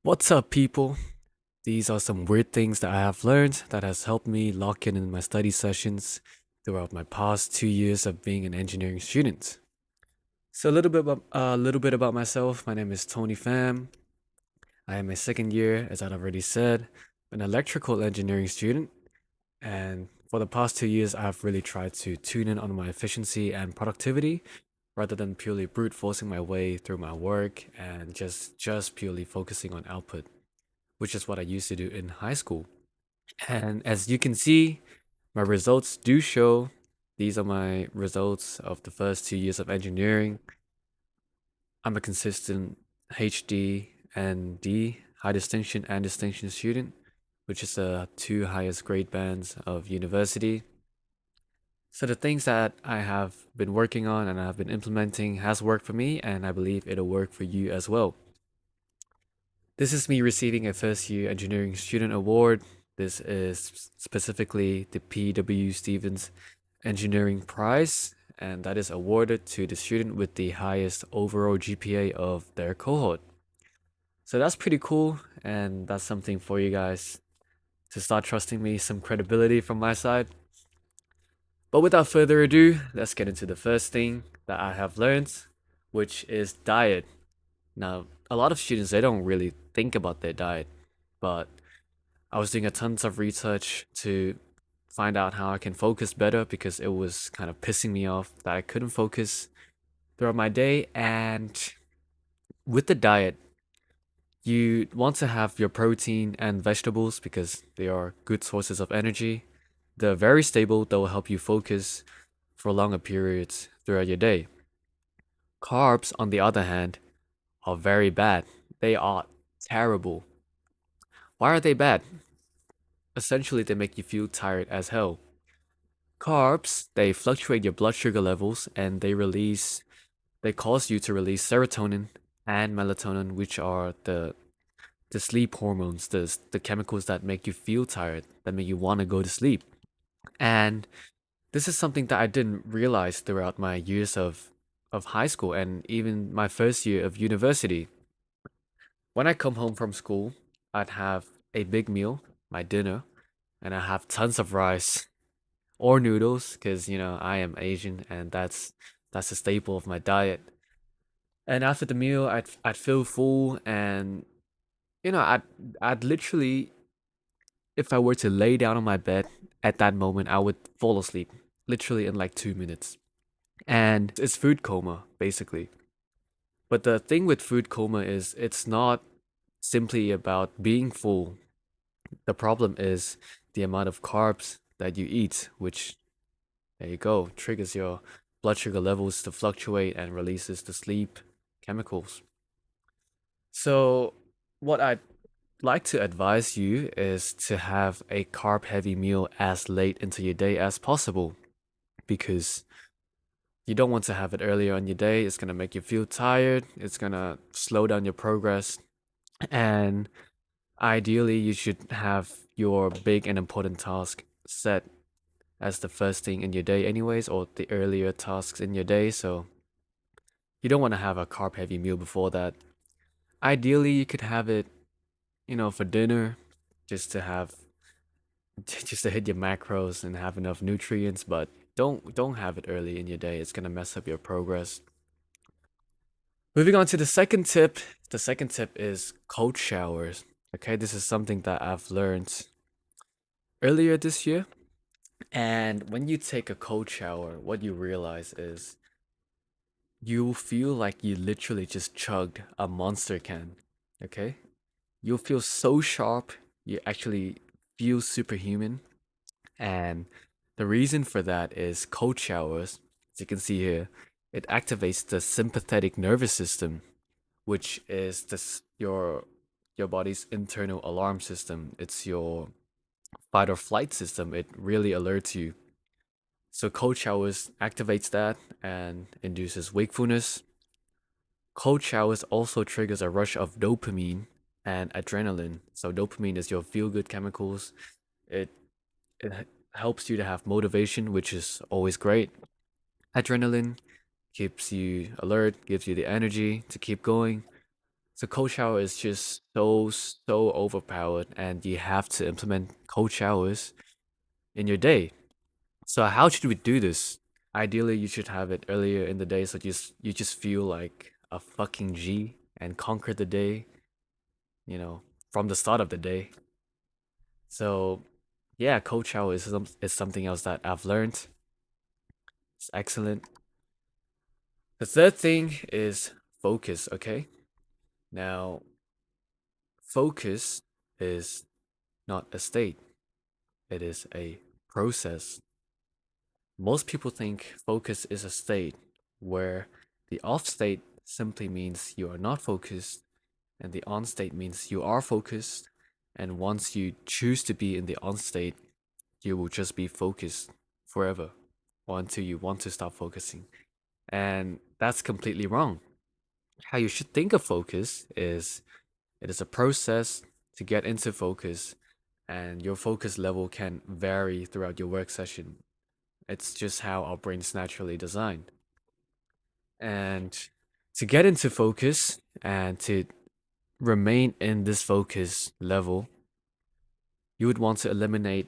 What's up, people? These are some weird things that I have learned that has helped me lock in my study sessions throughout my past 2 years of being an engineering student. So a little bit about myself. My name is Tony Pham. I am a second year, as I'd already said, an electrical engineering student. And for the past 2 years, I've really tried to tune in on my efficiency and productivity rather than purely brute forcing my way through my work and just purely focusing on output, which is what I used to do in high school. And as you can see, my results do show these are my results of the first 2 years of engineering. I'm a consistent HD and D, high distinction and distinction student, which is the two highest grade bands of university. So the things that I have been working on and I've been implementing has worked for me, and I believe it'll work for you as well. This is me receiving a first year engineering student award. This is specifically the P.W. Stevens Engineering Prize, and that is awarded to the student with the highest overall GPA of their cohort. So that's pretty cool, and that's something for you guys to start trusting me, some credibility from my side. But without further ado, let's get into the first thing that I have learned, which is diet. Now, a lot of students they don't really think about their diet, but I was doing a tons of research to find out how I can focus better because it was kind of pissing me off that I couldn't focus throughout my day. And with the diet, you want to have your protein and vegetables because they are good sources of energy. They're very stable, they will help you focus for longer periods throughout your day. Carbs, on the other hand, are very bad. They are terrible. Why are they bad? Essentially, they make you feel tired as hell. Carbs, they fluctuate your blood sugar levels and they cause you to release serotonin and melatonin, which are the sleep hormones, the chemicals that make you feel tired, that make you want to go to sleep. And this is something that I didn't realize throughout my years of high school and even my first year of university. When I come home from school, I'd have a big meal, my dinner, and I have tons of rice or noodles because I am Asian and that's a staple of my diet. And after the meal, I'd feel full, and I'd literally, if I were to lay down on my bed at that moment, I would fall asleep, literally in like 2 minutes. And it's food coma basically. But the thing with food coma is it's not simply about being full. The problem is the amount of carbs that you eat, which there you go, triggers your blood sugar levels to fluctuate and releases the sleep chemicals. So, what I'd like to advise you is to have a carb heavy meal as late into your day as possible because you don't want to have it earlier on your day. It's going to make you feel tired, it's going to slow down your progress, and ideally, you should have your big and important task set as the first thing in your day anyways, or the earlier tasks in your day, so you don't want to have a carb heavy meal before that. Ideally, you could have it, for dinner, just to have just to hit your macros and have enough nutrients, but don't have it early in your day. It's going to mess up your progress. Moving on to the second tip. The second tip is cold showers. Okay, this is something that I've learned earlier this year. And when you take a cold shower, what you realize is you feel like you literally just chugged a monster can. Okay? You'll feel so sharp, you actually feel superhuman. And the reason for that is cold showers, as you can see here, it activates the sympathetic nervous system, which is your body's internal alarm system. It's your fight or flight system. It really alerts you. So cold showers activates that and induces wakefulness. Cold showers also triggers a rush of dopamine and adrenaline. So dopamine is your feel-good chemicals. It it helps you to have motivation, which is always great. Adrenaline keeps you alert, gives you the energy to keep going. So cold shower is just so overpowered, and you have to implement cold showers in your day. So how should we do this? Ideally, you should have it earlier in the day so you just feel like a fucking G and conquer the day, you know, from the start of the day. So yeah, cold shower is something else that I've learned. It's excellent. The third thing is focus, okay? Now, focus is not a state, it is a process. Most people think focus is a state where the off state simply means you are not focused, and the on state means you are focused. And once you choose to be in the on state, you will just be focused forever or until you want to stop focusing. And that's completely wrong. How you should think of focus is it is a process to get into focus, and your focus level can vary throughout your work session. It's just how our brain's naturally designed. And to get into focus and to remain in this focus level, you would want to eliminate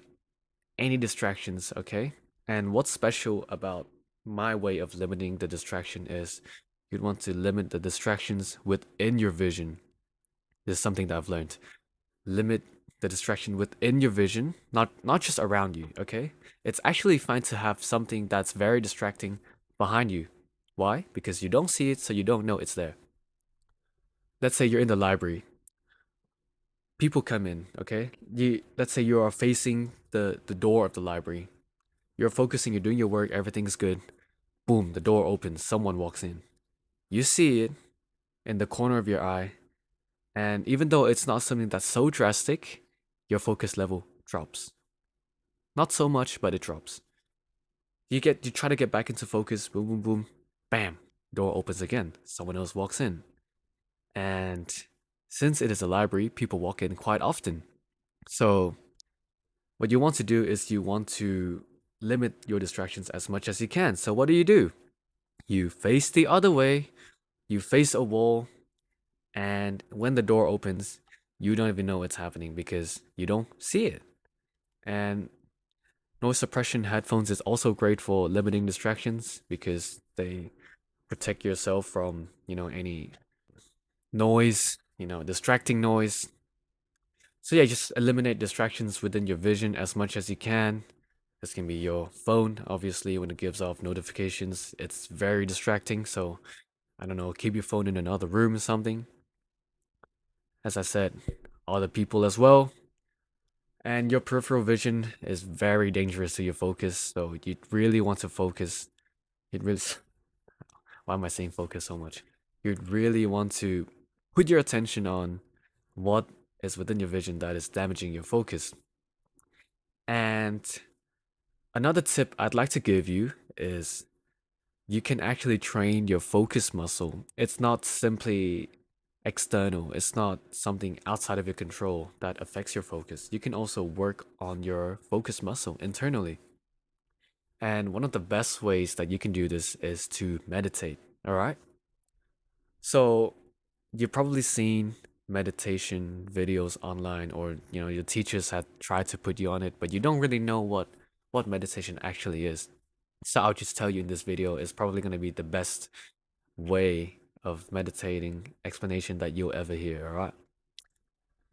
any distractions, okay? And what's special about my way of limiting the distraction is you'd want to limit the distractions within your vision. This is something that I've learned. Limit the distraction within your vision, not just around you, okay? It's actually fine to have something that's very distracting behind you. Why? Because you don't see it, so you don't know it's there. Let's say you're in the library. People come in, okay? Let's say you are facing the door of the library. You're focusing, you're doing your work, everything's good. Boom, the door opens, someone walks in. You see it in the corner of your eye, and even though it's not something that's so drastic, your focus level drops. Not so much, but it drops. You try to get back into focus, boom, boom, boom, bam, door opens again. Someone else walks in. And since it is a library, people walk in quite often. So what you want to do is you want to limit your distractions as much as you can. So what do? You face the other way, you face a wall, and when the door opens, you don't even know what's happening because you don't see it. And noise suppression headphones is also great for limiting distractions because they protect yourself from, any noise, distracting noise. So yeah, just eliminate distractions within your vision as much as you can. This can be your phone, obviously, when it gives off notifications. It's very distracting, so I don't know, keep your phone in another room or something. As I said, other people as well. And your peripheral vision is very dangerous to your focus, so you really want to focus. You'd really, why am I saying focus so much? You'd really want to put your attention on what is within your vision that is damaging your focus. And another tip I'd like to give you is you can actually train your focus muscle. It's not simply external, it's not something outside of your control that affects your focus. You can also work on your focus muscle internally. And one of the best ways that you can do this is to meditate. All right. So you've probably seen meditation videos online, or your teachers have tried to put you on it, but you don't really know what meditation actually is. So I'll just tell you in this video is probably going to be the best way of meditating explanation that you'll ever hear, all right?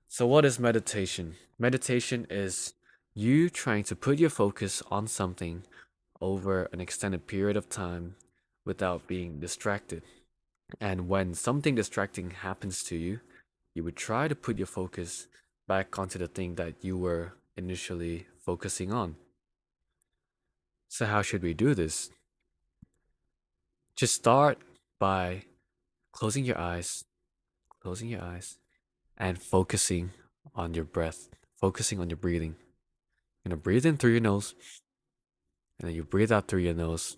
So what is meditation? Meditation is you trying to put your focus on something over an extended period of time without being distracted. And when something distracting happens to you, you would try to put your focus back onto the thing that you were initially focusing on. So how should we do this? Just start by closing your eyes, closing your eyes, and focusing on your breath, focusing on your breathing. Breathe in through your nose, and then you breathe out through your nose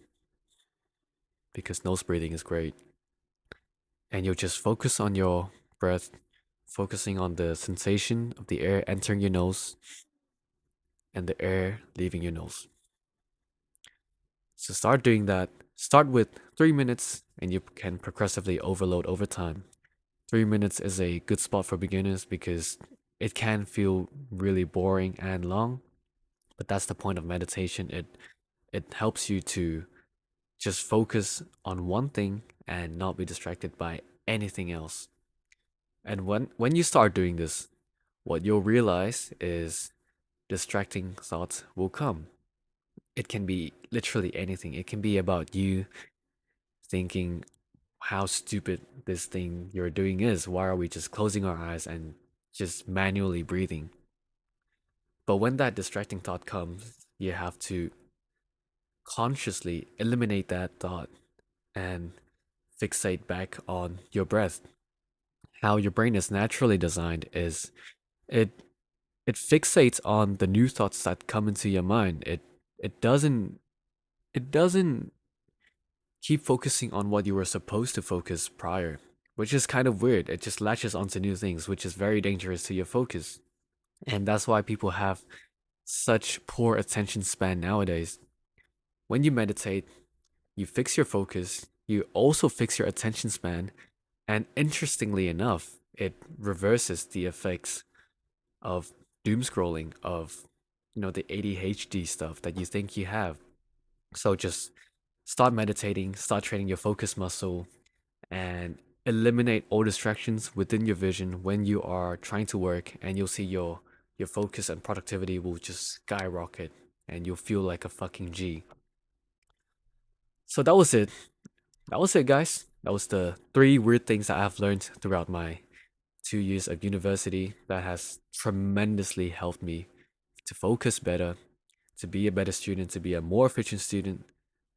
because nose breathing is great. And you'll just focus on your breath, focusing on the sensation of the air entering your nose and the air leaving your nose. So start doing that. Start with 3 minutes, and you can progressively overload over time. 3 minutes is a good spot for beginners because it can feel really boring and long, but that's the point of meditation. It helps you to just focus on one thing and not be distracted by anything else. And when you start doing this, what you'll realize is distracting thoughts will come. It can be literally anything. It can be about you thinking how stupid this thing you're doing is. Why are we just closing our eyes and just manually breathing? But when that distracting thought comes, you have to consciously eliminate that thought and fixate back on your breath. How your brain is naturally designed is it it fixates on the new thoughts that come into your mind. It doesn't keep focusing on what you were supposed to focus prior, which is kind of weird. It just latches onto new things, which is very dangerous to your focus. And that's why people have such poor attention span nowadays. When you meditate, you fix your focus, you also fix your attention span, and interestingly enough, it reverses the effects of doom scrolling, of the ADHD stuff that you think you have. So just start meditating, start training your focus muscle, and eliminate all distractions within your vision when you are trying to work, and you'll see your focus and productivity will just skyrocket and you'll feel like a fucking G. So that was it. That was it, guys. That was the three weird things that I've learned throughout my 2 years of university that has tremendously helped me to focus better, to be a better student, to be a more efficient student,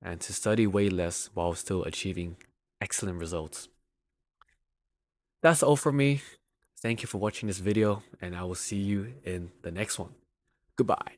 and to study way less while still achieving excellent results. That's all from me. Thank you for watching this video, and I will see you in the next one. Goodbye.